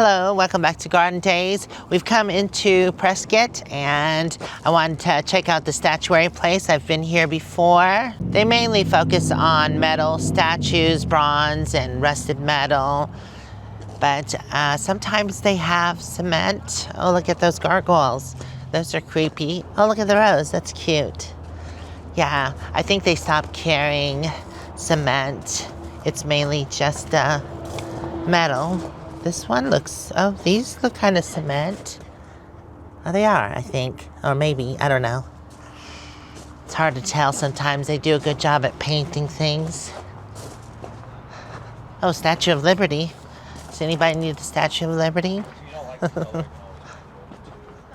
Hello, welcome back to Garden Days. We've come into Prescott and I wanted to check out the statuary place. I've been here before. They mainly focus on metal statues, bronze and rusted metal, but sometimes they have cement. Oh, look at those gargoyles. Those are creepy. Oh, look at the rose, that's cute. Yeah, I think they stopped carrying cement. It's mainly just metal. This one looks, oh, these look kind of cement. Oh, they are, I think. Or maybe, I don't know. It's hard to tell sometimes. They do a good job at painting things. Oh, Statue of Liberty. Does anybody need the Statue of Liberty? You don't like the color.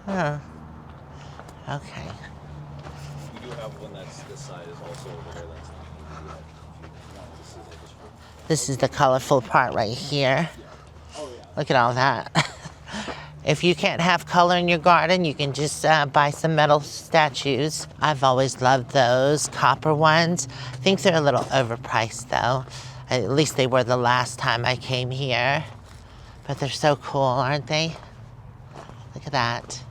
Huh. Okay. We do have one that's this side is also over there. That's This is the colorful part right here. Look at all that. If you can't have color in your garden, you can just buy some metal statues. I've always loved those copper ones. I think they're a little overpriced though. At least they were the last time I came here. But they're so cool, aren't they? Look at that.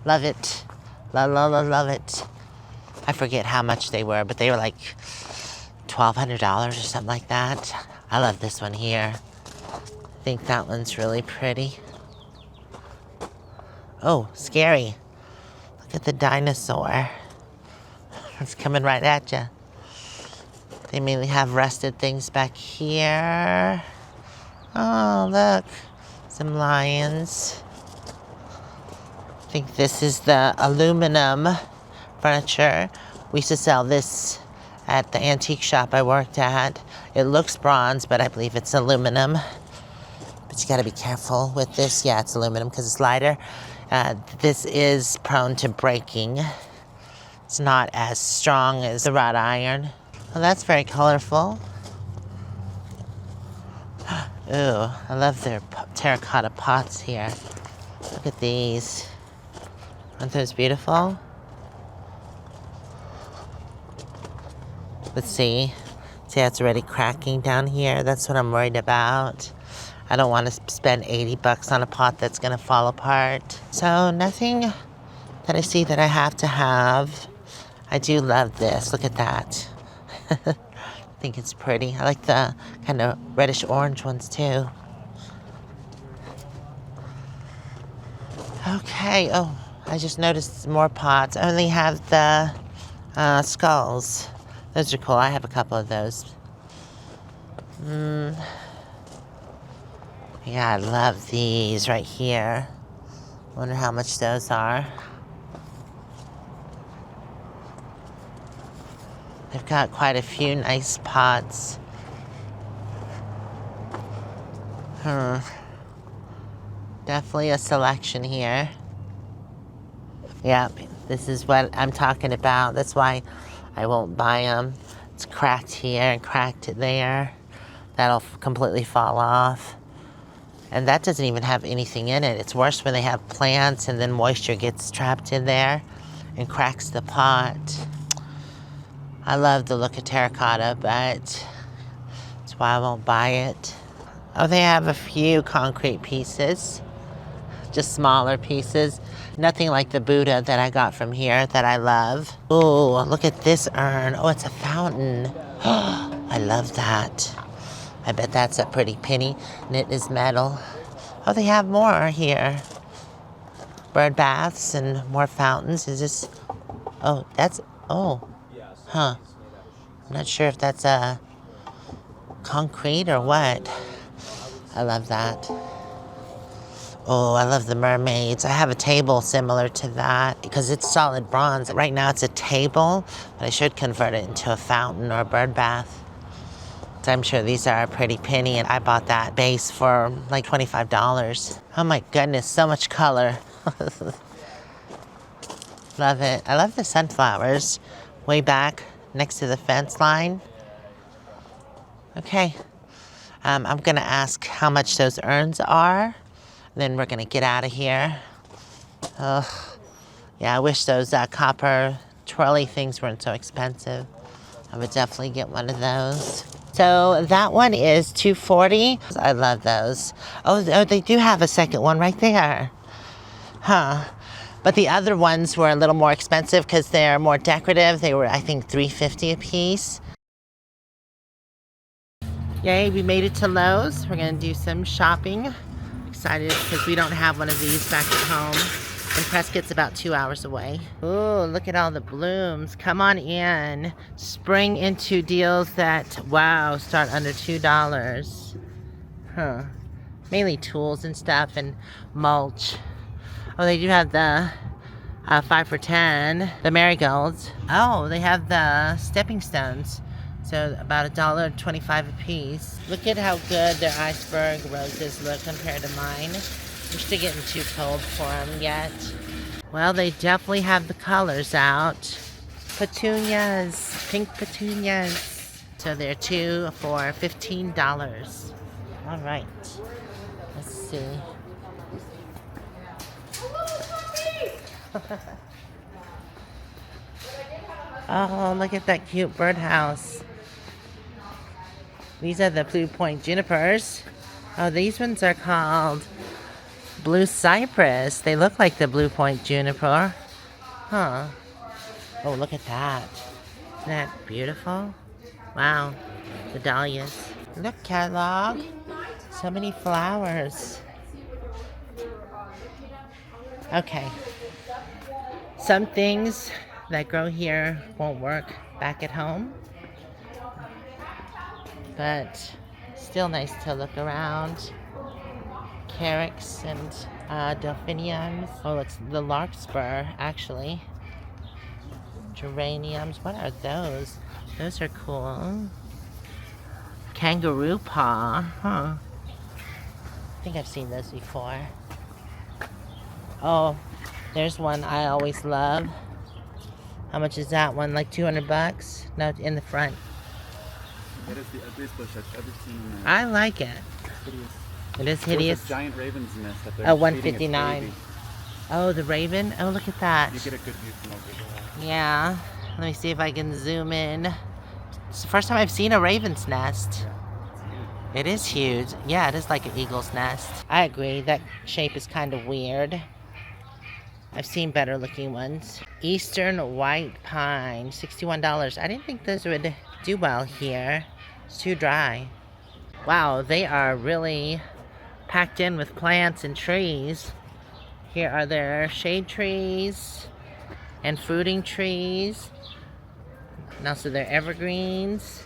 Love it. Love it. I forget how much they were, but they were like $1,200 or something like that. I love this one here. I think that one's really pretty. Oh, scary. Look at the dinosaur. It's coming right at you. They mainly have rusted things back here. Oh, look. Some lions. I think this is the aluminum furniture. We used to sell this at the antique shop I worked at. It looks bronze, but I believe it's aluminum. But you gotta be careful with this. Yeah, it's aluminum because it's lighter. This is prone to breaking. It's not as strong as the wrought iron. Well, that's very colorful. Ooh, I love their terracotta pots here. Look at these. Aren't those beautiful? Let's see. See how it's already cracking down here? That's what I'm worried about. I don't want to spend 80 bucks on a pot that's gonna fall apart. So nothing that I see that I have to have. I do love this. Look at that. I think it's pretty. I like the kind of reddish orange ones too. Okay. Oh, I just noticed more pots. I only have the skulls. Those are cool. I have a couple of those. Yeah, I love these right here. Wonder how much those are. They've got quite a few nice pots. Definitely a selection here. Yep, this is what I'm talking about. That's why I won't buy them. It's cracked here and cracked there. That'll completely fall off. And that doesn't even have anything in it. It's worse when they have plants and then moisture gets trapped in there and cracks the pot. I love the look of terracotta, but that's why I won't buy it. Oh, they have a few concrete pieces, just smaller pieces. Nothing like the Buddha that I got from here that I love. Oh, look at this urn. Oh, it's a fountain. I love that. I bet that's a pretty penny, and it is metal. Oh, they have more here. Bird baths and more fountains. Is this, oh, that's, oh, huh. I'm not sure if that's a concrete or what. I love that. Oh, I love the mermaids. I have a table similar to that because it's solid bronze. Right now it's a table, but I should convert it into a fountain or a bird bath. So I'm sure these are a pretty penny, and I bought that base for like $25. Oh my goodness, so much color. Love it. I love the sunflowers way back next to the fence line. Okay. I'm gonna ask how much those urns are. Then we're gonna get out of here. Ugh. Yeah, I wish those copper twirly things weren't so expensive. I would definitely get one of those. So that one is $2.40. I love those. Oh, they do have a second one right there. Huh. But the other ones were a little more expensive because they're more decorative. They were, I think, $3.50 a piece. Yay, we made it to Lowe's. We're gonna do some shopping. Excited because we don't have one of these back at home. And Prescott's about 2 hours away. Ooh, look at all the blooms. Come on in. Spring into deals that, wow, start under $2. Huh. Mainly tools and stuff and mulch. Oh, they do have the 5 for $10. The marigolds. Oh, they have the stepping stones. So about $1.25 a piece. Look at how good their iceberg roses look compared to mine. I'm still getting too cold for them yet. Well, they definitely have the colors out. Petunias, pink petunias. So they're 2 for $15. All right, let's see. Oh, look at that cute birdhouse. These are the Blue Point junipers. Oh, these ones are called Blue Cypress. They look like the Blue Point juniper. Huh. Oh, look at that. Isn't that beautiful? Wow. The dahlias. Look, catalog. So many flowers. Okay. Some things that grow here won't work back at home. But still nice to look around. Carex and delphiniums. Oh, it's the larkspur, actually. Geraniums. What are those? Those are cool. Kangaroo paw. Huh. I think I've seen those before. Oh, there's one I always love. How much is that one? Like $200? No, in the front. That is the ugliest bush I've ever seen. I like it. Hideous. It is hideous. There's a giant raven's nest up there. Oh, $159. Oh, the raven. Oh, look at that. You get a good view from over there. Yeah. Let me see if I can zoom in. It's the first time I've seen a raven's nest. Yeah, It is huge. Yeah, it is like an eagle's nest. I agree. That shape is kind of weird. I've seen better looking ones. Eastern white pine, $61. I didn't think those would do well here. It's too dry. Wow, they are really packed in with plants and trees. Here are their shade trees and fruiting trees. And also their evergreens.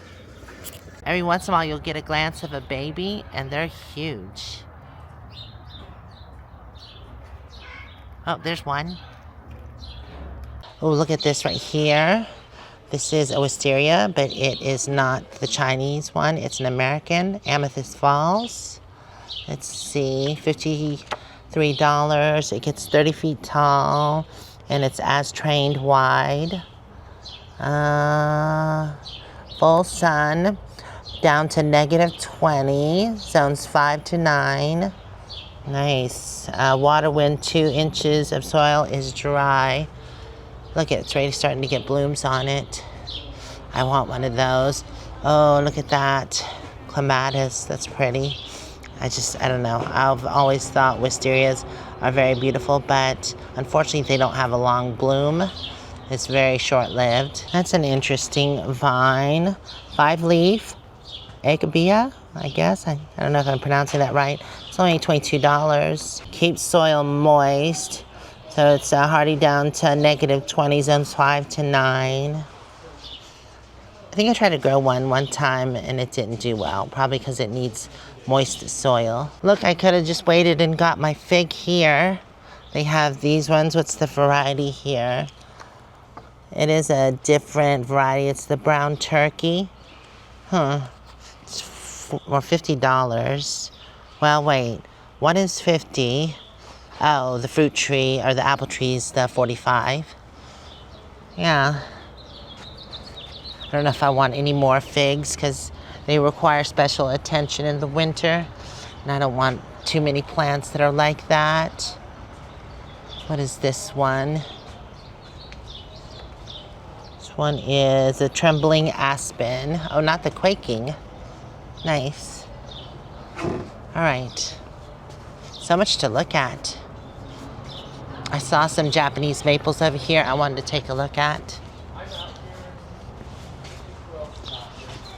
Every once in a while you'll get a glance of a baby and they're huge. Oh, there's one. Oh, look at this right here. This is a wisteria, but it is not the Chinese one. It's an American, Amethyst Falls. Let's see, $53. It gets 30 feet tall, and it's as trained wide. Full sun, down to -20, zones 5 to 9. Nice. Water wind, 2 inches of soil is dry. Look, it's already starting to get blooms on it. I want one of those. Oh, look at that. Clematis, that's pretty. I don't know. I've always thought wisterias are very beautiful, but unfortunately they don't have a long bloom. It's very short-lived. That's an interesting vine. 5-leaf. Agabia, I guess. I don't know if I'm pronouncing that right. It's only $22. Keeps soil moist. So it's hardy down to -20, zones 5 to 9. I think I tried to grow one time and it didn't do well. Probably because it needs moist soil. Look, I could have just waited and got my fig here. They have these ones. What's the variety here? It is a different variety. It's the brown turkey. Huh. It's for $50. Well, wait. What is 50? Oh, the fruit tree or the apple tree's the 45. Yeah. I don't know if I want any more figs because they require special attention in the winter. And I don't want too many plants that are like that. What is this one? This one is a trembling aspen. Oh, not the quaking. Nice. All right. So much to look at. I saw some Japanese maples over here I wanted to take a look at.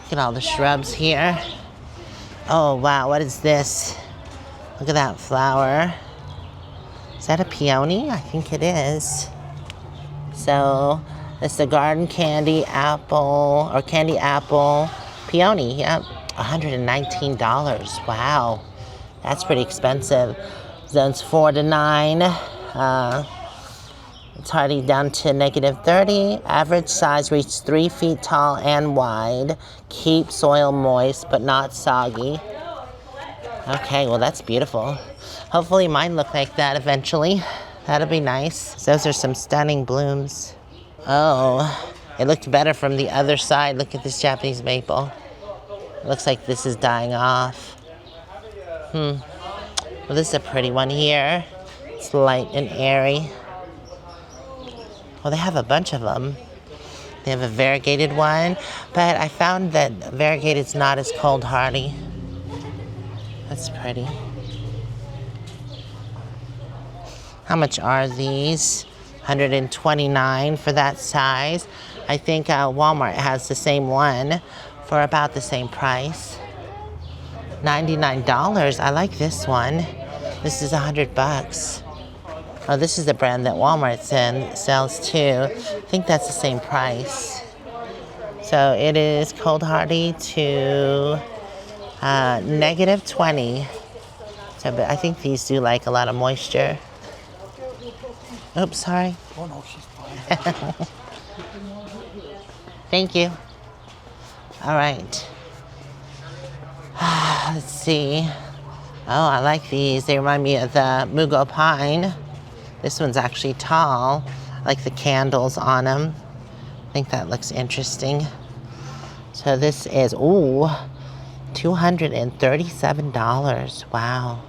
Look at all the shrubs here. Oh, wow, what is this? Look at that flower. Is that a peony? I think it is. So, it's the garden candy apple, or candy apple peony. Yep, $119. Wow, that's pretty expensive. Zones 4 to 9. It's hardy down to -30. Average size reaches 3 feet tall and wide. Keep soil moist but not soggy. Okay, well that's beautiful. Hopefully mine look like that eventually. That'll be nice. Those are some stunning blooms. Oh, it looked better from the other side. Look at this Japanese maple. It looks like this is dying off. Well, this is a pretty one here. It's light and airy. Well, they have a bunch of them. They have a variegated one, but I found that variegated's not as cold hardy. That's pretty. How much are these? $129 for that size. I think Walmart has the same one for about the same price. $99. I like this one. This is $100. Oh, this is the brand that Walmart sells too. I think that's the same price. So it is cold hardy to -20. So, but I think these do like a lot of moisture. Oops, sorry. Oh no, she's fine. Thank you. All right. Let's see. Oh, I like these. They remind me of the Mugo Pine. This one's actually tall. I like the candles on them. I think that looks interesting. So this is, ooh, $237. Wow.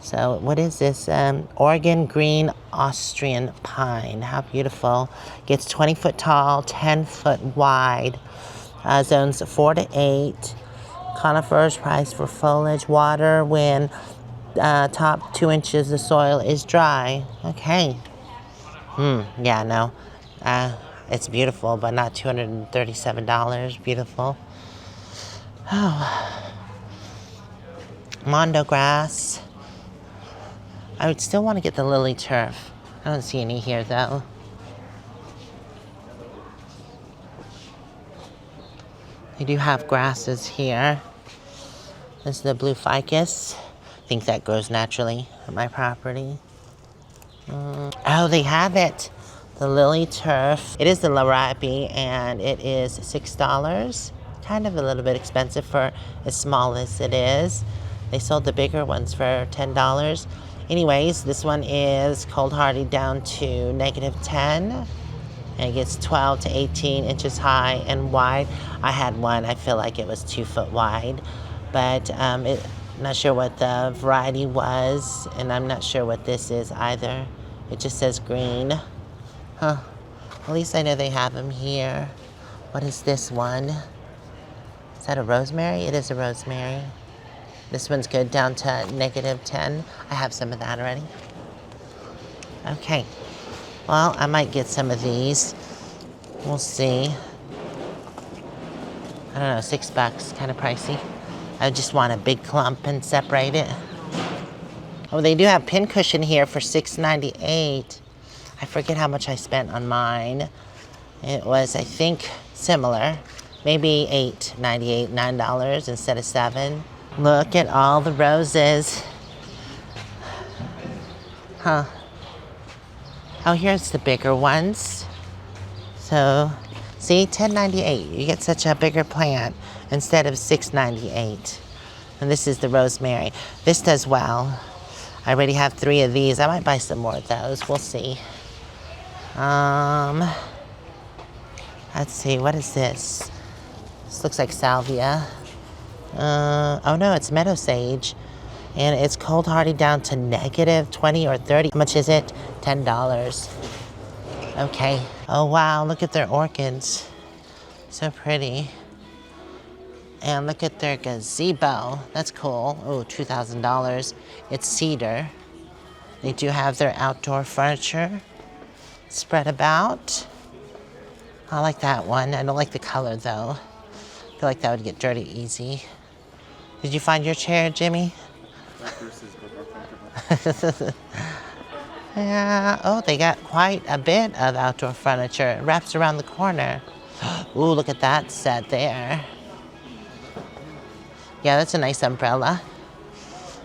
So what is this? Oregon Green Austrian Pine. How beautiful. Gets 20 foot tall, 10 foot wide. Zones 4 to 8. Conifers price for foliage, water when top 2 inches of soil is dry. Okay. Yeah, no. It's beautiful, but not $237. Beautiful. Oh. Mondo grass. I would still want to get the lily turf. I don't see any here though. They do have grasses here. This is the blue ficus. I think that grows naturally on my property. Oh, they have it. The lily turf. It is the Larabi and it is $6. Kind of a little bit expensive for as small as it is. They sold the bigger ones for $10. Anyways, this one is cold hardy down to -10. And it gets 12 to 18 inches high and wide. I had one, I feel like it was 2 foot wide. But I'm not sure what the variety was. And I'm not sure what this is either. It just says green. Huh. At least I know they have them here. What is this one? Is that a rosemary? It is a rosemary. This one's good down to -10. I have some of that already. Okay. Well, I might get some of these. We'll see. I don't know, $6, kind of pricey. I just want a big clump and separate it. Oh, they do have pincushion here for $6.98. I forget how much I spent on mine. It was, I think, similar. Maybe $8.98, $9 instead of $7. Look at all the roses. Huh. Oh, here's the bigger ones. So, see, $10.98. You get such a bigger plant instead of $6.98. And this is the rosemary. This does well. I already have 3 of these. I might buy some more of those. We'll see. Let's see. What is this? This looks like salvia. Oh no, it's meadow sage. And it's cold hardy down to -20 or 30. How much is it? $10. Okay. Oh wow, look at their orchids. So pretty. And look at their gazebo. That's cool. Oh, $2,000. It's cedar. They do have their outdoor furniture spread about. I like that one. I don't like the color though. I feel like that would get dirty easy. Did you find your chair, Jimmy? Yeah. Oh, they got quite a bit of outdoor furniture. It wraps around the corner. Ooh, look at that set there. Yeah, that's a nice umbrella.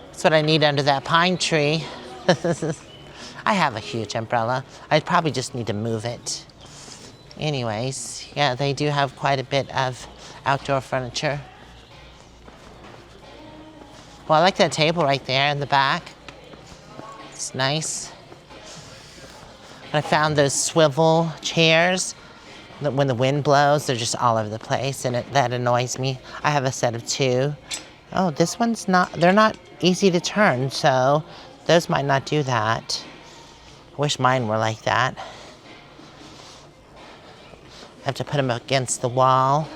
That's what I need under that pine tree. I have a huge umbrella. I probably just need to move it. Anyways, yeah, they do have quite a bit of outdoor furniture. Well, I like that table right there in the back. It's nice. I found those swivel chairs that when the wind blows, they're just all over the place, and that annoys me. I have a set of 2. Oh, this one's not, they're not easy to turn, so those might not do that. I wish mine were like that. I have to put them against the wall.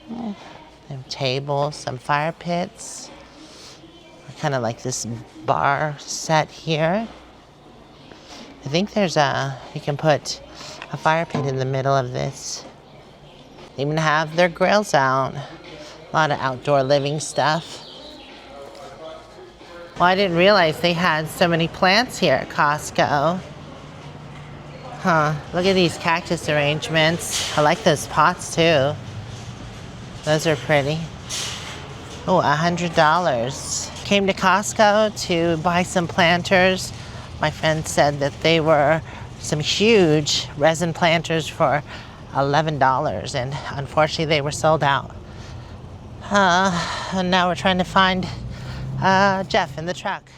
Some tables, some fire pits. I kind of like this bar set here. I think there's you can put a fire pit in the middle of this. They even have their grills out. A lot of outdoor living stuff. Well, I didn't realize they had so many plants here at Costco. Huh, look at these cactus arrangements. I like those pots too. Those are pretty. Oh, $100. Came to Costco to buy some planters. My friend said that they were some huge resin planters for $11, and unfortunately they were sold out. And now we're trying to find Jeff in the truck.